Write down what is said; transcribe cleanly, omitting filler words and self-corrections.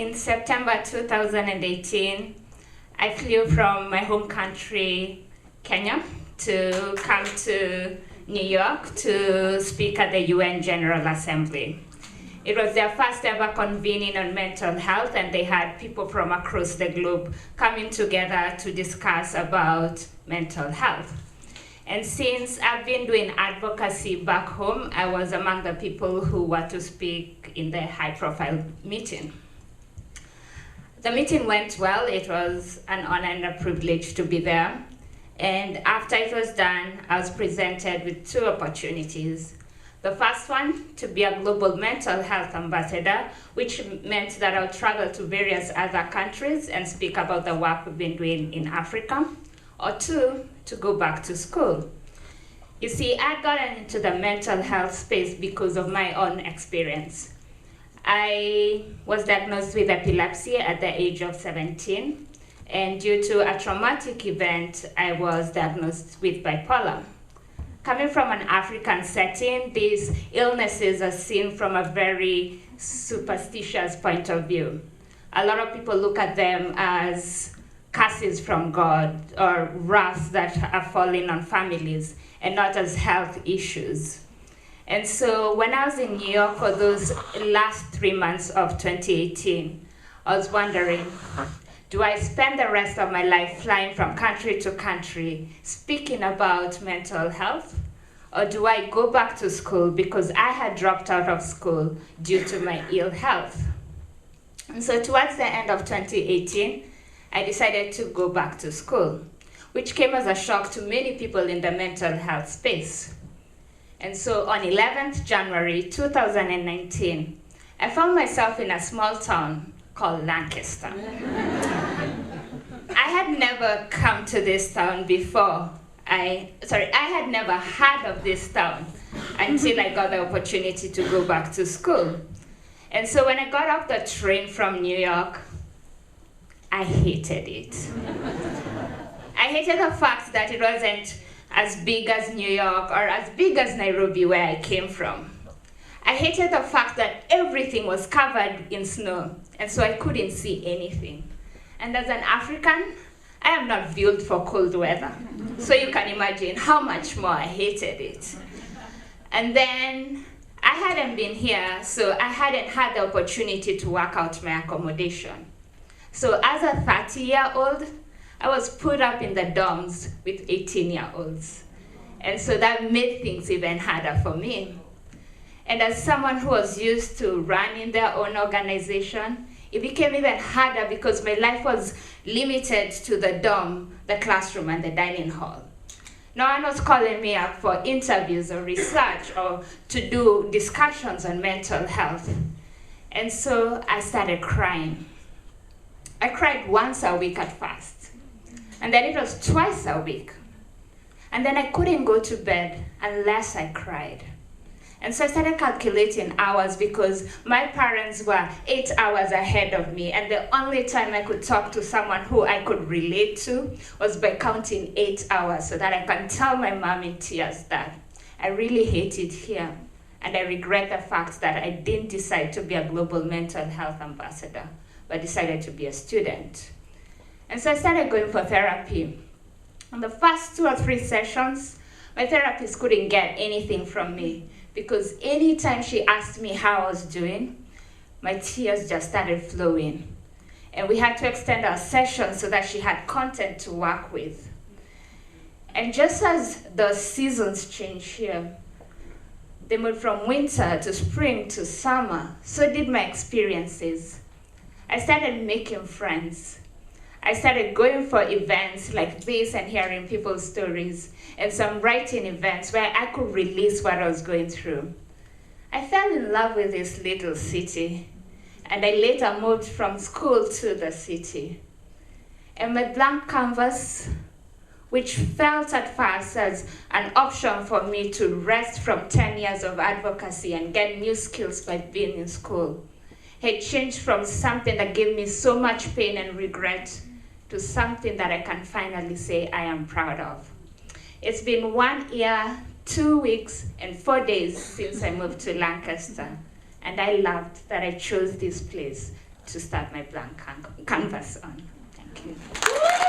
In September 2018, I flew from my home country, Kenya, to come to New York to speak at the UN General Assembly. It was their first ever convening on mental health, and they had people from across the globe coming together to discuss about mental health. And since I've been doing advocacy back home, I was among the people who were to speak in the high-profile meeting. The meeting went well. It was an honor and a privilege to be there. And after it was done, I was presented with two opportunities. The first one, to be a global mental health ambassador, which meant that I would travel to various other countries and speak about the work we've been doing in Africa. Or two, to go back to school. You see, I'd gotten into the mental health space because of my own experience. I was diagnosed with epilepsy at the age of 17, and due to a traumatic event, I was diagnosed with bipolar. Coming from an African setting, these illnesses are seen from a very superstitious point of view. A lot of people look at them as curses from God or wrath that are falling on families, and not as health issues. And so when I was in New York for those last 3 months of 2018, I was wondering, do I spend the rest of my life flying from country to country speaking about mental health? Or do I go back to school because I had dropped out of school due to my ill health? And so towards the end of 2018, I decided to go back to school, which came as a shock to many people in the mental health space. And so on 11th January 2019, I found myself in a small town called Lancaster. I had never come to this town before. I had never heard of this town until I got the opportunity to go back to school. And so when I got off the train from New York, I hated it. I hated the fact that it wasn't as big as New York or as big as Nairobi, where I came from. I hated the fact that everything was covered in snow, and so I couldn't see anything. And as an African, I am not built for cold weather. So you can imagine how much more I hated it. And then I hadn't been here, so I hadn't had the opportunity to work out my accommodation. So as a 30-year-old, I was put up in the dorms with 18-year-olds. And so that made things even harder for me. And as someone who was used to running their own organization, it became even harder because my life was limited to the dorm, the classroom, and the dining hall. No one was calling me up for interviews or research or to do discussions on mental health. And so I started crying. I cried once a week at first. And then it was twice a week. And then I couldn't go to bed unless I cried. And so I started calculating hours because my parents were 8 hours ahead of me. And the only time I could talk to someone who I could relate to was by counting 8 hours so that I can tell my mom in tears that I really hate it here. And I regret the fact that I didn't decide to be a global mental health ambassador, but decided to be a student. And so I started going for therapy. On the first 2 or 3 sessions, my therapist couldn't get anything from me because anytime she asked me how I was doing, my tears just started flowing. And we had to extend our session so that she had content to work with. And just as the seasons change here, they moved from winter to spring to summer, so did my experiences. I started making friends. I started going for events like this and hearing people's stories, and some writing events where I could release what I was going through. I fell in love with this little city, and I later moved from school to the city. And my blank canvas, which felt at first as an option for me to rest from 10 years of advocacy and get new skills by being in school, had changed from something that gave me so much pain and regret to something that I can finally say I am proud of. It's been 1 year, 2 weeks, and 4 days since I moved to Lancaster, and I loved that I chose this place to start my blank canvas on. Thank you.